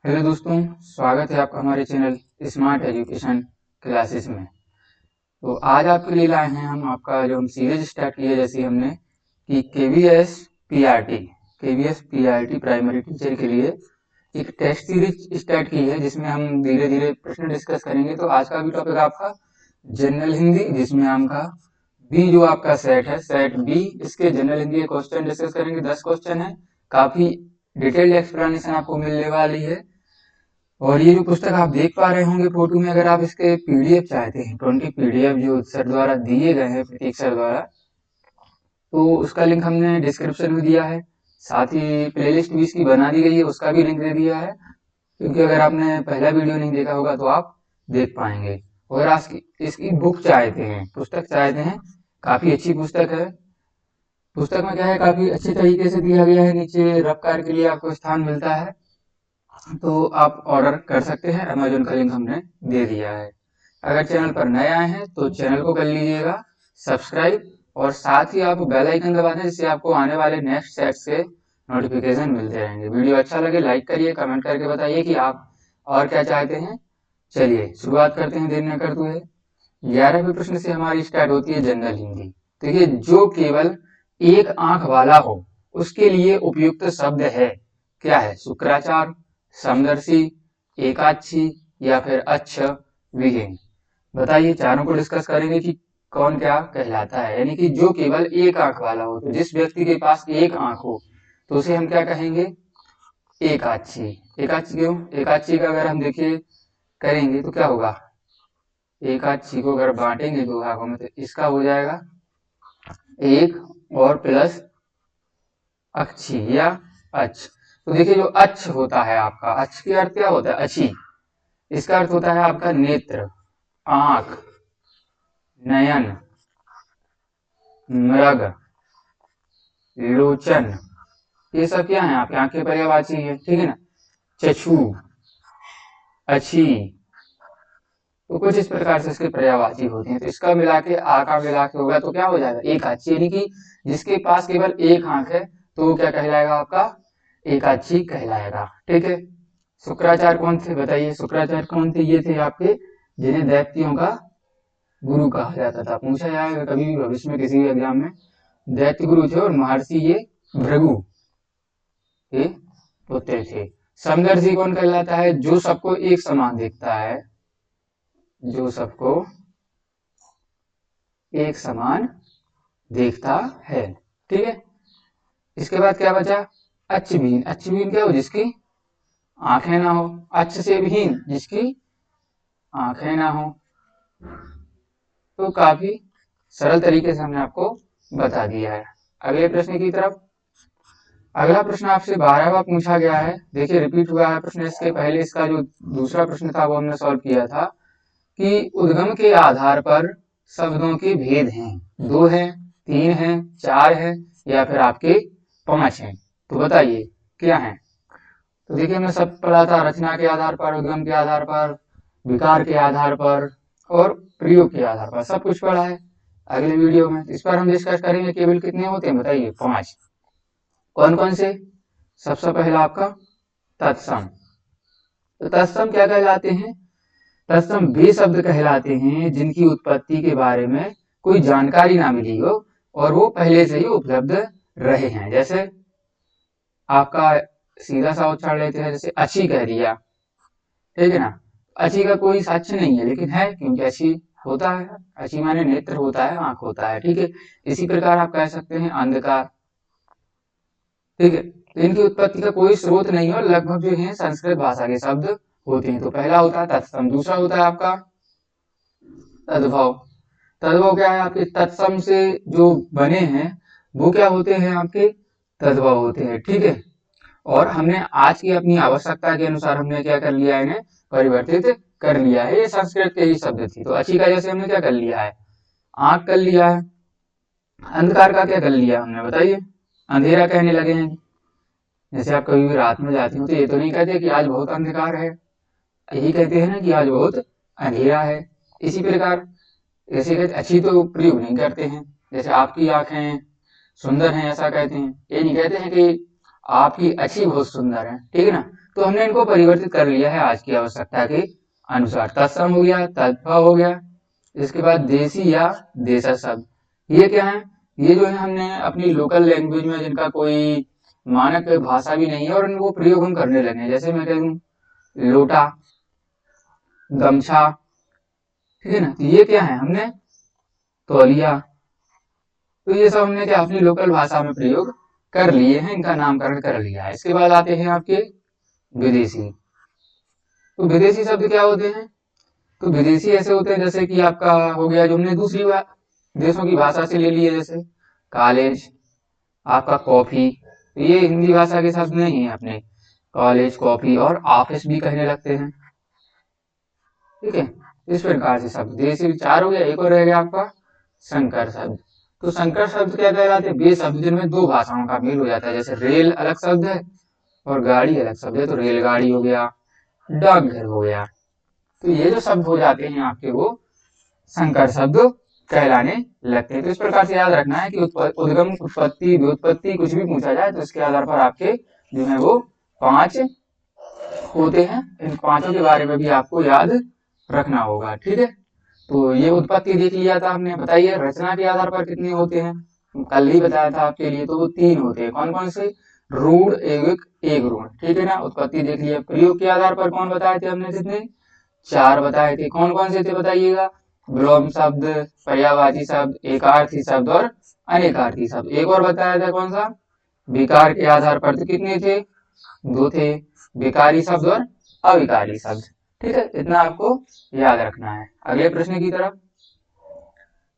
Hello दोस्तों, स्वागत है आपका हमारे चैनल स्मार्ट एजुकेशन क्लासेस में। तो आज आपके लिए लाए हैं हम आपका जो हम सीरीज स्टार्ट किए जैसे हमने कि केवीएस पीआरटी प्राइमरी टीचर के लिए एक टेस्ट सीरीज स्टार्ट की है, जिसमें हम धीरे धीरे प्रश्न डिस्कस करेंगे। तो आज का भी टॉपिक आपका जनरल हिंदी, जिसमें आपका बी जो आपका सेट है, सेट बी, इसके जनरल हिंदी के क्वेश्चन डिस्कस करेंगे। 10 क्वेश्चन है, काफी डिटेल्ड एक्सप्लेनेशन आपको मिलने वाली है। और ये जो पुस्तक आप देख पा रहे होंगे फोटो में, अगर आप इसके पीडीएफ चाहते हैं, 20 पीडीएफ जो सर द्वारा दिए गए हैं, प्रतीक सर द्वारा, तो उसका लिंक हमने डिस्क्रिप्शन में दिया है। साथ ही प्लेलिस्ट भी इसकी बना दी गई है, उसका भी लिंक दे दिया है, क्योंकि अगर आपने पहला वीडियो नहीं देखा होगा तो आप देख पाएंगे। अगर आप इसकी बुक चाहते हैं, पुस्तक चाहते हैं, काफी अच्छी पुस्तक है। पुस्तक में क्या है, काफी अच्छे तरीके से दिया गया है, नीचे रफ्तार के लिए आपको स्थान मिलता है, तो आप ऑर्डर कर सकते हैं। अमेजोन का लिंक हमने दे दिया है। अगर चैनल पर नए आए हैं तो चैनल को कर लीजिएगा सब्सक्राइब, और साथ ही आप बेल आइकन दबा दें, जिससे आपको आने वाले नेक्स्ट सेट्स के नोटिफिकेशन मिलते रहेंगे। वीडियो अच्छा लगे लाइक करिए, कमेंट करके बताइए कि आप और क्या चाहते हैं। चलिए शुरुआत करते हैं, देर न करते हुए। 11वें प्रश्न से हमारी स्टार्ट होती है जनरल हिंदी। देखिए, जो केवल एक आंख वाला हो उसके लिए उपयुक्त शब्द है, क्या है? शुक्राचार, समदर्शी, एकाक्षी या फिर अच्छ विहीन। बताइए, चारों को डिस्कस करेंगे कि कौन क्या कहलाता है। यानी कि जो केवल एक आंख वाला हो, तो जिस व्यक्ति के पास एक आंख हो तो उसे हम क्या कहेंगे? एकाक्षी। एकाक्षी क्यों? एकाक्षी का अगर हम देखिए करेंगे तो क्या होगा, एकाक्षी को अगर बांटेंगे दो भागों में तो इसका हो जाएगा एक और प्लस अक्षी या अच्छ। तो देखिए, जो अच्छ होता है आपका, अच्छ के अर्थ क्या होता है? अच्छी। इसका अर्थ होता है आपका नेत्र, आंख, नयन, मृग, लोचन। ये सब क्या है? आपकी आंख के पर्यायवाची है, ठीक है ना। चक्षु, अच्छी, तो कुछ इस प्रकार से इसके पर्यायवाची होते हैं। तो इसका मिला के आका मिला के होगा तो क्या हो जाएगा? एकाक्षी। यानी कि जिसके पास केवल एक आंख है तो वो क्या कहलाएगा? आपका एकाक्षी कहलाएगा, ठीक है। शुक्राचार्य कौन थे? बताइए, शुक्राचार्य कौन थे? ये थे आपके जिन्हें दैत्यों का गुरु कहा जाता था। पूछा जाएगा कभी भी भविष्य में किसी भी एग्जाम में। दैत्य गुरु थे और महर्षि ये भृगु के पुत्र थे। समदर्शी कौन कहलाता है? जो सबको एक समान दिखता है, जो सबको एक समान देखता है, ठीक है। इसके बाद क्या बचा? अच्छविहीन। अच्छविहीन क्या हो? जिसकी आंखें ना हो। अच्छ से विहीन, जिसकी आंखें ना हो। तो काफी सरल तरीके से हमने आपको बता दिया है। अगले प्रश्न की तरफ। अगला प्रश्न आपसे 12वां पूछा गया है। देखिए, रिपीट हुआ है प्रश्न। इसके पहले इसका जो दूसरा प्रश्न था वो हमने सॉल्व किया था कि उद्गम के आधार पर शब्दों के भेद हैं। 2 हैं, 3 हैं, 4 हैं या फिर आपके 5 हैं। तो बताइए क्या है? तो देखिए, हमने सब पढ़ा था, रचना के आधार पर, उद्गम के आधार पर, विकार के आधार पर और प्रयोग के आधार पर, सब कुछ पढ़ा है अगले वीडियो में। इस पर हम डिस्कस करेंगे। केवल कितने होते हैं बताइए? 5। कौन कौन से? सबसे पहला आपका तत्सम। तो तत्सम क्या कहलाते हैं? तत्सम वे शब्द कहलाते हैं जिनकी उत्पत्ति के बारे में कोई जानकारी ना मिली हो और वो पहले से ही उपलब्ध रहे हैं। जैसे आपका सीधा सा उच्चारण लेते हैं, जैसे अच्छी कह दिया, ठीक है ना। अच्छी का कोई साक्ष्य नहीं है, लेकिन है, क्योंकि अच्छी होता है। अच्छी माने नेत्र होता है, आंख होता है, ठीक है। इसी प्रकार आप कह सकते हैं अंधकार, ठीक है। तो इनकी उत्पत्ति का कोई स्रोत नहीं है और लगभग जो है संस्कृत भाषा के शब्द होते हैं। तो पहला होता है तत्सम। दूसरा होता है आपका तद्भव। तद्भव क्या है? आपके तत्सम से जो बने हैं वो क्या होते हैं? आपके तद्भव होते हैं, ठीक है। और हमने आज की अपनी आवश्यकता के अनुसार हमने क्या कर लिया है? इन्हें परिवर्तित कर लिया है। ये संस्कृत के ही शब्द थी। तो अच्छी का जैसे हमने क्या कर लिया है? आंख कर लिया है। अंधकार का क्या कर लिया हमने? बताइए। अंधेरा कहने लगे हैं। जैसे आप कभी भी रात में जाते हो तो ये तो नहीं कहते कि आज बहुत अंधकार है, यही कहते हैं ना कि आज बहुत अंधेरा है। इसी प्रकार जैसे कहते अच्छी तो प्रयोग नहीं करते हैं। जैसे आपकी आंखें सुंदर हैं ऐसा कहते हैं, ये नहीं कहते हैं कि आपकी अच्छी बहुत सुंदर है, ठीक है ना। तो हमने इनको परिवर्तित कर लिया है आज की आवश्यकता के अनुसार। तत्सम हो गया, तद्भव हो गया, इसके बाद देशी या देशज शब्द, ये क्या है, ये जो है हमने अपनी लोकल लैंग्वेज में जिनका कोई मानक भाषा भी नहीं है और इनको प्रयोग हम करने लगे हैं। जैसे मैं कह दूं लोटा, गमछा, ठीक है ना, तो ये क्या है, हमने तौलिया, तो ये सब हमने क्या अपनी लोकल भाषा में प्रयोग कर लिए हैं, इनका नामकरण कर लिया है। इसके बाद आते हैं आपके विदेशी। तो विदेशी शब्द क्या होते हैं, तो विदेशी ऐसे होते हैं जैसे कि आपका हो गया जो हमने दूसरी देशों की भाषा से ले लिए, जैसे कॉलेज, आपका कॉफी, तो ये हिंदी भाषा के शब्द नहीं है अपने, कॉलेज, कॉफी और ऑफिस भी कहने लगते हैं, ठीक है। इस प्रकार से शब्द देशी 4 हो गया, एक और रह गया आपका संकर शब्द। तो संकर शब्द क्या कहलाते हैं, वे शब्द जिनमें दो भाषाओं का मेल हो जाता है, जैसे रेल अलग शब्द है और गाड़ी अलग शब्द है, तो रेलगाड़ी हो गया, डाकघर हो गया, तो ये जो शब्द हो जाते हैं आपके वो संकर शब्द कहलाने लगते हैं। तो इस प्रकार से याद रखना है कि उद्गम, उत्पत्ति, व्युत्पत्ति कुछ भी पूछा जाए तो इसके आधार पर आपके जो है वो 5 होते हैं। इन 5 के बारे में भी आपको याद रखना होगा, ठीक है। तो ये उत्पत्ति देख लिया था हमने। बताइए रचना के आधार पर कितने होते हैं, कल ही बताया था आपके लिए, तो वो 3 होते हैं। कौन कौन से, रूढ़, एविक, एक ऋण, ठीक है ना। उत्पत्ति देख लिया। प्रयोग के आधार पर कौन बताए थे हमने, कितने, 4 बताए थे। कौन कौन से थे बताइएगा, विलोम शब्द, पर्यायवाची शब्द, एकार्थी शब्द और अनेकार्थी शब्द। एक और बताया था कौन सा, विकार के आधार पर, तो कितने थे, 2 थे, विकारी शब्द और अविकारी शब्द, ठीक है। इतना आपको याद रखना है। अगले प्रश्न की तरफ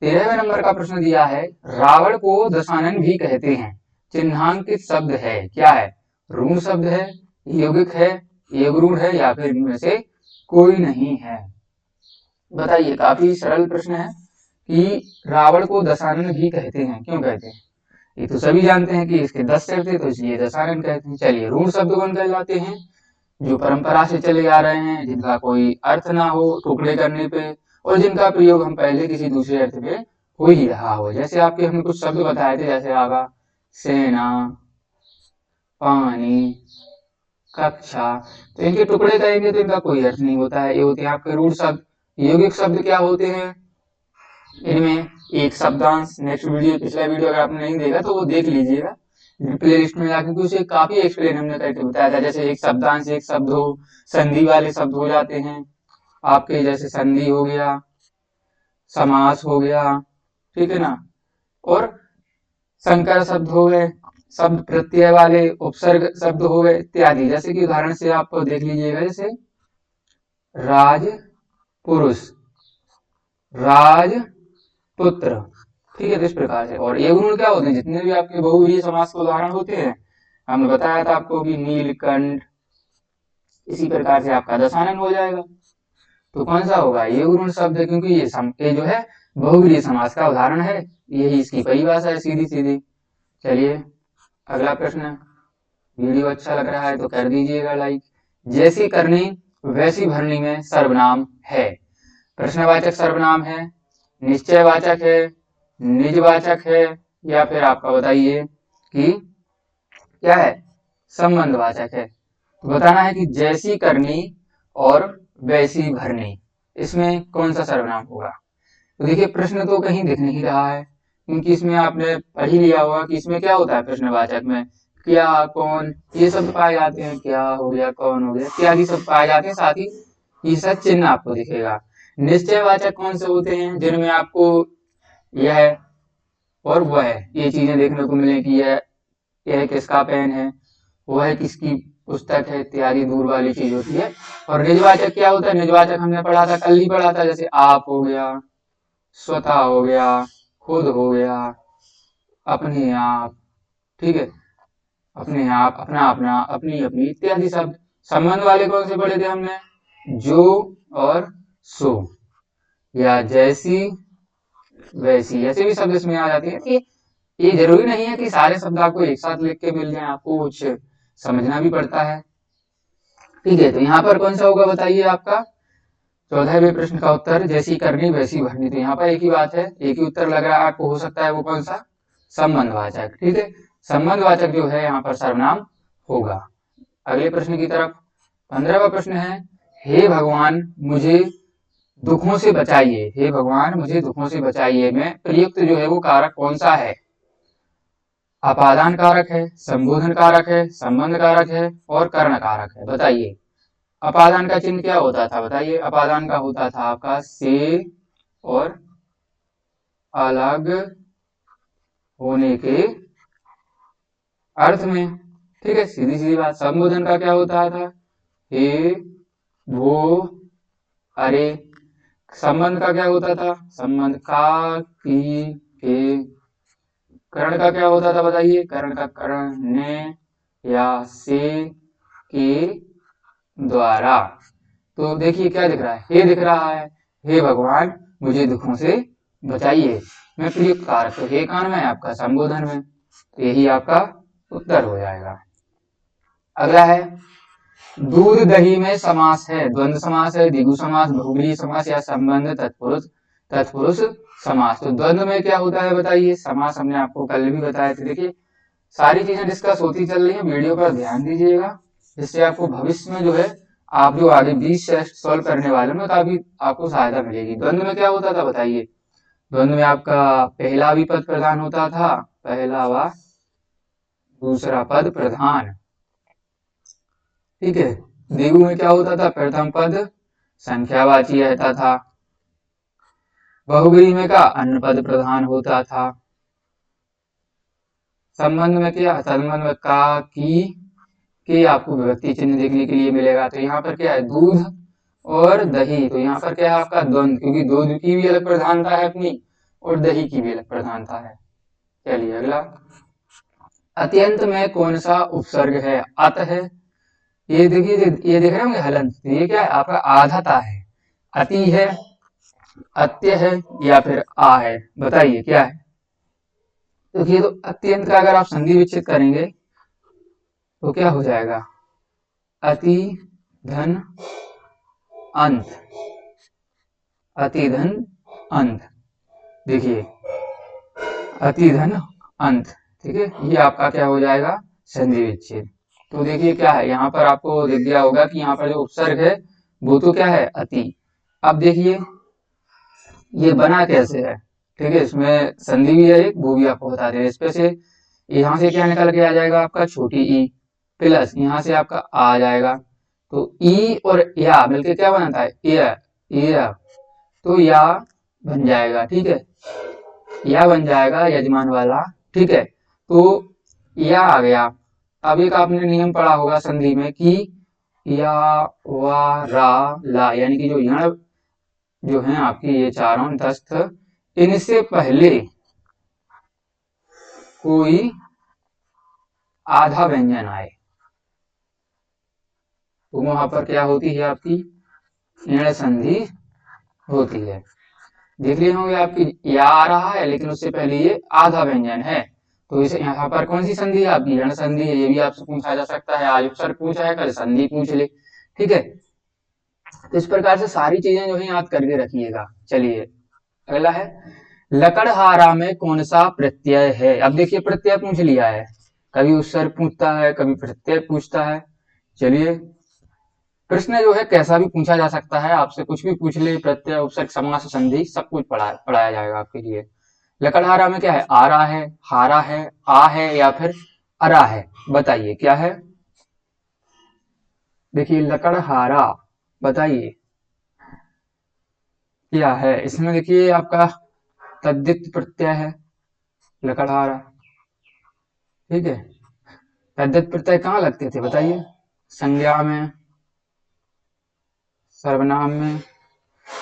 13वें नंबर का प्रश्न दिया है, रावण को दशानन भी कहते हैं, चिन्हांकित शब्द है, क्या है, ऋण शब्द है, यौगिक है, एक ऋण है या फिर इनमें से कोई नहीं है। बताइए, काफी सरल प्रश्न है कि रावण को दशानन भी कहते हैं, क्यों कहते हैं, ये तो सभी जानते हैं कि इसके 10 सिर थे तो इसलिए दशानन कहते हैं। चलिए, ऋण शब्द कौन कहलाते हैं, जो परंपरा से चले आ रहे हैं, जिनका कोई अर्थ ना हो टुकड़े करने पे, और जिनका प्रयोग हम पहले किसी दूसरे अर्थ में हो ही रहा हो। जैसे आपके हमने कुछ शब्द बताए थे, जैसे आगा, सेना, पानी, कक्षा, तो इनके टुकड़े करेंगे तो इनका कोई अर्थ नहीं होता है, ये होते हैं आपके रूढ़ शब्द। यौगिक शब्द क्या होते हैं, इनमें एक शब्दांश, नेक्स्ट वीडियो, पिछला वीडियो अगर आपने नहीं देखा तो वो देख लीजिएगा प्ले लिस्ट में जाकर, उसे काफी एक्सप्लेन हमने करके बताया था। जैसे एक शब्दांश एक शब्द हो, संधि वाले शब्द हो जाते हैं आपके, जैसे संधि हो गया, समास हो गया, ठीक है ना, और संकर शब्द हो गए, शब्द प्रत्यय वाले, उपसर्ग शब्द हो गए इत्यादि। जैसे कि उदाहरण से आप देख लीजिएगा, जैसे राज पुरुष, राजपुत्र, ठीक है। तो इस प्रकार से, और एक गुण क्या होते हैं, जितने भी आपके बहुव्रीहि समास के उदाहरण होते हैं, हमने बताया था आपको कि नीलकंठ, इसी प्रकार से आपका दशानन हो जाएगा। तो कौन सा होगा, ये गुण शब्द है, क्योंकि ये जो है बहुव्रीहि समास का उदाहरण है, यही इसकी परिभाषा है सीधी सीधी। चलिए अगला प्रश्न। वीडियो अच्छा लग रहा है तो कर दीजिएगा लाइक। जैसी करनी वैसी भरनी में सर्वनाम है, प्रश्नवाचक सर्वनाम है, निश्चयवाचक है, निजवाचक है, या फिर आपका बताइए कि क्या है, संबंधवाचक है। तो बताना है कि जैसी करनी और वैसी भरनी, इसमें कौन सा सर्वनाम होगा। तो देखिए, प्रश्न तो कहीं दिख नहीं रहा है, क्योंकि इसमें आपने पढ़ ही लिया होगा कि इसमें क्या होता है, प्रश्नवाचक में क्या, कौन, ये सब पाए जाते हैं, क्या हो गया, कौन हो गया इत्यादि सब पाए जाते हैं, साथ ही ये सब चिन्ह आपको दिखेगा। निश्चयवाचक कौन से होते हैं, जिनमें आपको यह और वह ये चीजें देखने को मिले कि यह किसका पेन है, वह किसकी पुस्तक है इत्यादि, दूर वाली चीज होती है। और निजवाचक क्या होता है, निजवाचक हमने पढ़ा था, कल ही पढ़ा था, जैसे आप हो गया, स्वतः हो गया, खुद हो गया, अपने आप, ठीक है, अपने आप, अपना अपना, अपनी अपनी इत्यादि शब्द। संबंध वाले कौन से पढ़े थे हमने, जो और सो, या जैसी वैसी, ऐसे भी शब्द इसमें आ जाते हैं। ये जरूरी नहीं है कि सारे शब्द आपको एक साथ लिख के मिल जाए, आपको कुछ समझना भी पड़ता है, ठीक है। तो यहाँ पर कौन सा होगा बताइए आपका 14वें प्रश्न का उत्तर, जैसी करनी वैसी भरनी। तो यहाँ पर एक ही बात है, एक ही उत्तर लग रहा है आपको, हो सकता है वो कौन सा, संबंधवाचक, ठीक है। संबंधवाचक जो है यहाँ पर सर्वनाम होगा। अगले प्रश्न की तरफ, 15वां प्रश्न है, हे भगवान मुझे दुखों से बचाइए। हे भगवान मुझे दुखों से बचाइए में प्रयुक्त जो है वो कारक कौन सा है? अपादान कारक है, संबोधन कारक है, संबंध कारक है और कर्ण कारक है। बताइए अपादान का चिन्ह क्या होता था? बताइए अपादान का होता था आपका से और अलग होने के अर्थ में। ठीक है, सीधी सीधी बात। संबोधन का क्या होता था? हे, वो, अरे। संबंध का क्या होता था? संबंध का, की, के। कर्ण का क्या होता था? बताइए कर्ण का कर्ण, ने या से, के द्वारा। तो देखिए क्या दिख रहा है? हे दिख रहा है, हे भगवान मुझे दुखों से बचाइए में प्रयुक्त कारक। तो हे कौन में है? आपका संबोधन में। तो यही आपका उत्तर हो जाएगा। अगला है, दूध दही में समास है, द्वंद्व समास है, द्विगु समास, बहुब्रीहि समास या संबंध तत्पुरुष समास। तो द्वंद्व में क्या होता है बताइए? समास हमने आपको कल भी बताया था। देखिए सारी चीजें डिस्कस होती चल रही है, वीडियो पर ध्यान दीजिएगा, जिससे आपको भविष्य में जो है आप जो आगे 20 टेस्ट सॉल्व करने वाले में काफी आपको सहायता मिलेगी। द्वंद्व में क्या होता था बताइए? द्वंद्व में आपका पहला विपद प्रधान होता था, पहला व दूसरा पद प्रधान। ठीक है। द्विगु में क्या होता था? प्रथम पद संख्यावाची रहता था। बहुब्रीहि में का अन्य पद प्रधान होता था। संबंध में क्या? संबंध में का, की, के आपको विभक्ति चिन्ह देखने के लिए मिलेगा। तो यहाँ पर क्या है? दूध और दही। तो यहाँ पर क्या है आपका? द्वंद्व, क्योंकि दूध की भी अलग प्रधानता है अपनी और दही की भी अलग प्रधानता है। चलिए अगला, अत्यंत में कौन सा उपसर्ग है? अत है। ये देखिए, ये देख रहे होंगे हलंत, तो ये क्या है आपका? आधाता है। अति है, अत्य है या फिर आ है? बताइए क्या है? देखिए तो अत्यंत का अगर आप संधि विच्छेद करेंगे तो क्या हो जाएगा? अति धन अंत, अति धन अंत। देखिए अति धन अंत। ठीक है, ये आपका क्या हो जाएगा? संधि विच्छेद। तो देखिए क्या है, यहाँ पर आपको दिख गया होगा कि यहाँ पर जो उपसर्ग है वो तो क्या है? अति। अब देखिए ये बना कैसे है? ठीक है, इसमें संधि भी है एक, वो भी आपको बता दें। इसमें से यहाँ से क्या निकल के आ जाएगा आपका? छोटी ई प्लस यहाँ से आपका आ जाएगा। तो ई और या मिलके क्या बनाता है? या। तो या बन जाएगा। ठीक है, या बन जाएगा यजमान वाला। ठीक है, तो या आ गया। अब एक आपने नियम पढ़ा होगा संधि में कि या, वा, रा, ला, यानी कि जो यण जो है आपकी ये चारों दस्त, इनसे पहले कोई आधा व्यंजन आए तो वहां पर क्या होती है? आपकी यण संधि होती है। देख लिए होंगे आपकी या आ रहा है लेकिन उससे पहले ये आधा व्यंजन है, तो इसे यहाँ पर कौन सी संधि है? आपकी यण संधि है। ये भी आपसे पूछा जा सकता है, आज उपसर्ग पूछा है, कल संधि पूछ ले। ठीक है, तो इस प्रकार से सारी चीजें जो है याद करके रखिएगा। चलिए अगला है, लकड़हारा में कौन सा प्रत्यय है? अब देखिए प्रत्यय पूछ लिया है, कभी उपसर्ग पूछता है, कभी प्रत्यय पूछता है। चलिए प्रश्न जो है कैसा भी पूछा जा सकता है, आपसे कुछ भी पूछ ले, प्रत्यय, उपसर्ग, समास, संधि सब कुछ पढ़ाया जाएगा आपके लिए। लकड़हारा में क्या है? आरा है, हारा है, आ है या फिर अरा है? बताइए क्या है? देखिए लकड़हारा, बताइए क्या है? इसमें देखिए आपका तद्धित प्रत्यय है लकड़हारा। ठीक है, तद्धित प्रत्यय कहाँ लगते थे बताइए? संज्ञा में, सर्वनाम में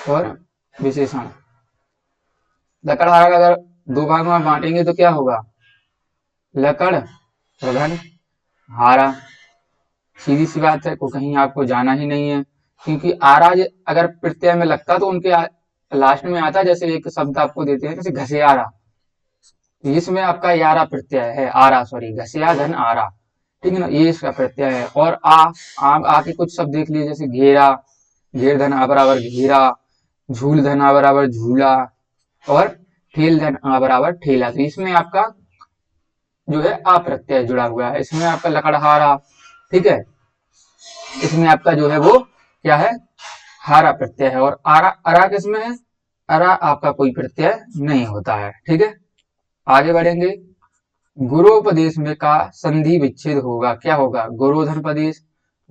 और विशेषण। लकड़हारा का अगर दो भाग में बांटेंगे तो क्या होगा? लकड़ प्रधान, हारा। सीधी सी बात है, को कहीं आपको जाना ही नहीं है, क्योंकि आरा अगर प्रत्यय में लगता तो उनके लास्ट में आता। जैसे एक शब्द आपको देते हैं जैसे घसियारा, इसमें आपका यारा प्रत्यय है, आरा सॉरी, घसिया धन आरा। ठीक है ना, ये इसका प्रत्यय है। और आ के कुछ शब्द देख लीजिए, जैसे घेरा, घेर धन आ बराबर घेरा, झूल धन आ बराबर झूला और ठेल धन आ बराबर ठेला। तो इसमें आपका जो है अप्रत्यय जुड़ा हुआ है, इसमें आपका लकड़हारा। ठीक है, इसमें आपका जो है वो क्या है, हारा प्रत्यय है। और आरा अरा किसमें है, अरा आपका कोई प्रत्यय नहीं होता है। ठीक है, आगे बढ़ेंगे। गुरोपदेश में का संधि विच्छेद होगा, क्या होगा, गुरोधन पदेश,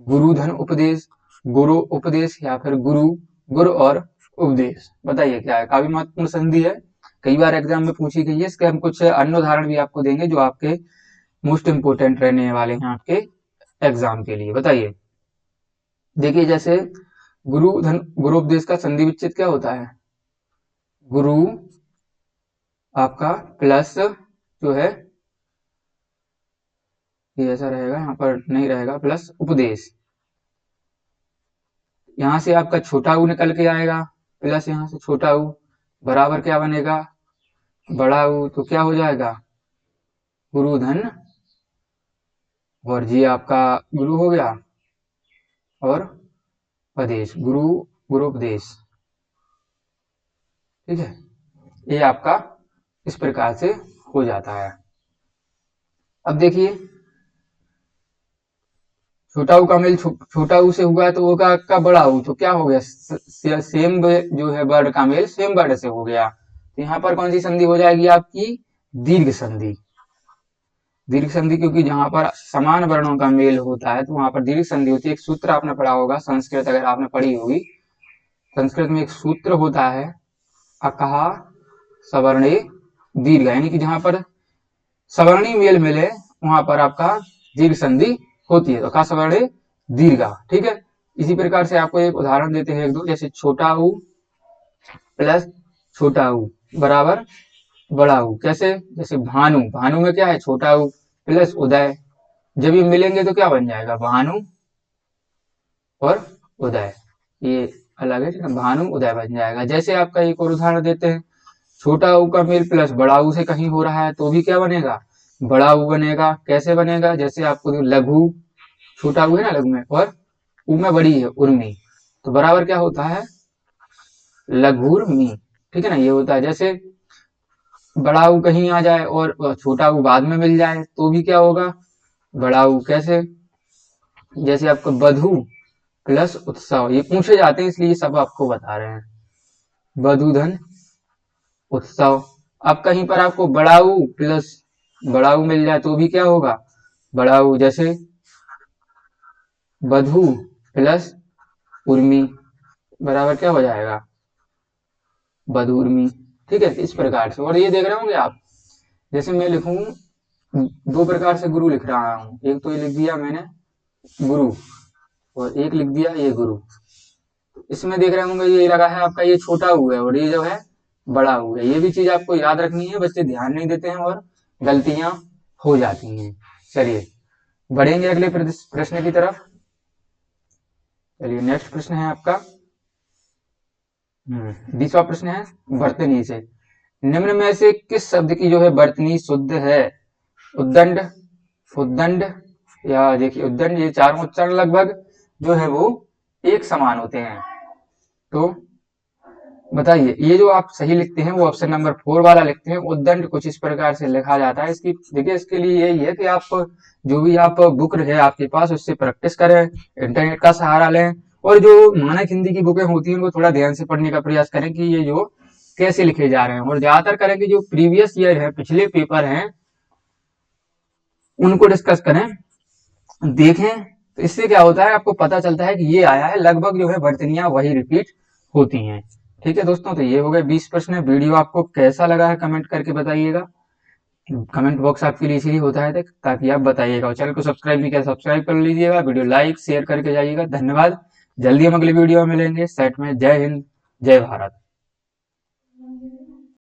गुरुधन उपदेश, गुरु उपदेश या फिर गुरु गुरु और उपदेश। बताइए क्या है, काफी महत्वपूर्ण संधि है, कई बार एग्जाम में पूछी गई है। इसके हम कुछ अन्य उदाहरण भी आपको देंगे जो आपके मोस्ट इंपोर्टेंट रहने वाले हैं आपके एग्जाम के लिए। बताइए, देखिए जैसे गुरुधन गुरुपदेश का संधि विच्छेद क्या होता है, गुरु आपका प्लस जो है ये ऐसा रहेगा, यहाँ पर नहीं रहेगा, प्लस उपदेश, यहां से आपका छोटा ऊ निकल के आएगा, प्लस यहां से छोटा ऊ बराबर क्या बनेगा, बड़ा ऊ, तो क्या हो जाएगा, गुरुधन, और जी आपका गुरु हो गया, और पदेश, गुरु गुरुपदेश। ठीक है, ये आपका इस प्रकार से हो जाता है। अब देखिए, छोटा ऊ का मेल छोटा ऊ से हुआ है तो वो का बड़ा ऊ, तो क्या हो गया, सेम जो है वर्ड का मेल सेम वर्ड से हो गया। तो यहाँ पर कौन सी संधि हो जाएगी आपकी, दीर्घ संधि। दीर्घ संधि, क्योंकि जहां पर समान वर्णों का मेल होता है तो वहां पर दीर्घ संधि होती है। एक सूत्र आपने पढ़ा होगा संस्कृत, अगर आपने पढ़ी होगी, संस्कृत में एक सूत्र होता है अकहा सवर्णे दीर्घ, यानी कि जहां पर सवर्णी मेल मिले वहां पर आपका दीर्घ संधि होती है, तो का सवर्णे दीर्घा। ठीक है, इसी प्रकार से आपको एक उदाहरण देते हैं एक दो, जैसे छोटा ऊ प्लस छोटा ऊ बराबर बड़ा ऊ, कैसे, जैसे भानु, भानु में क्या है, छोटा ऊ प्लस उदय, जब ये मिलेंगे तो क्या बन जाएगा, भानु और उदय, ये अलग है, भानु उदय बन जाएगा। जैसे आपका एक और उदाहरण देते हैं, छोटा ऊ का मेल प्लस बड़ा ऊ से कहीं हो रहा है तो भी क्या बनेगा, बड़ा ऊ बनेगा। कैसे बनेगा, जैसे आपको लघु, छोटा ऊ है ना लघु में, और ऊ में बड़ी है उर्मी, तो बराबर क्या होता है, लघुर्मी। ठीक है ना, ये होता है। जैसे बड़ा ऊ कहीं आ जाए और छोटा ऊ बाद में मिल जाए तो भी क्या होगा, बड़ा ऊ। कैसे, जैसे आपको बधु प्लस उत्सव, ये पूछे जाते हैं इसलिए सब आपको बता रहे हैं, बधुधन उत्सव। अब कहीं पर आपको बड़ाऊ प्लस बड़ाऊ मिल जाए तो भी क्या होगा, बड़ाऊ, जैसे बधु प्लस उर्मी बराबर क्या हो जाएगा, बधुर्मी। ठीक है, इस प्रकार से। और ये देख रहे होंगे आप, जैसे मैं लिखूं, दो प्रकार से गुरु लिख रहा हूं, एक तो ये लिख दिया मैंने गुरु, और एक लिख दिया ये गुरु। इसमें देख रहे होंगे ये लगा है आपका, ये छोटा हुआ है और ये जो है बड़ा हुआ है। ये भी चीज आपको याद रखनी है, बच्चे ध्यान नहीं देते हैं और गलतियां हो जाती हैं। चलिए बढ़ेंगे अगले प्रश्न की तरफ। चलिए नेक्स्ट प्रश्न है आपका 20वां प्रश्न है वर्तनी से, निम्न में से किस शब्द की जो है वर्तनी शुद्ध है, उद्दंड, उद्दंड, या देखिए उद्दंड, ये चारों उच्चारण लगभग जो है वो एक समान होते हैं। तो बताइए, ये जो आप सही लिखते हैं वो ऑप्शन नंबर 4 वाला लिखते हैं, उद्दंड कुछ इस प्रकार से लिखा जाता है। इसकी देखिए, इसके लिए यही है कि आप जो भी आप बुक है आपके पास उससे प्रैक्टिस करें, इंटरनेट का सहारा लें, और जो मानक हिंदी की बुकें होती हैं उनको थोड़ा ध्यान से पढ़ने का प्रयास करें कि ये जो कैसे लिखे जा रहे हैं, और ज्यादातर करें कि जो प्रीवियस ईयर है, पिछले पेपर हैं, उनको डिस्कस करें, देखें। तो इससे क्या होता है, आपको पता चलता है कि ये आया है, लगभग जो है वर्तनियां वही रिपीट होती हैं। ठीक है दोस्तों, तो ये हो गए 20 प्रश्न। वीडियो आपको कैसा लगा है कमेंट करके बताइएगा, कमेंट बॉक्स आपके लिए इसीलिए होता है ताकि आप बताइएगा। और चैनल को सब्सक्राइब नहीं किया सब्सक्राइब कर लीजिएगा, वीडियो लाइक शेयर करके जाइएगा। धन्यवाद, जल्दी हम अगले वीडियो में मिलेंगे। सेट में, जय हिंद जय भारत।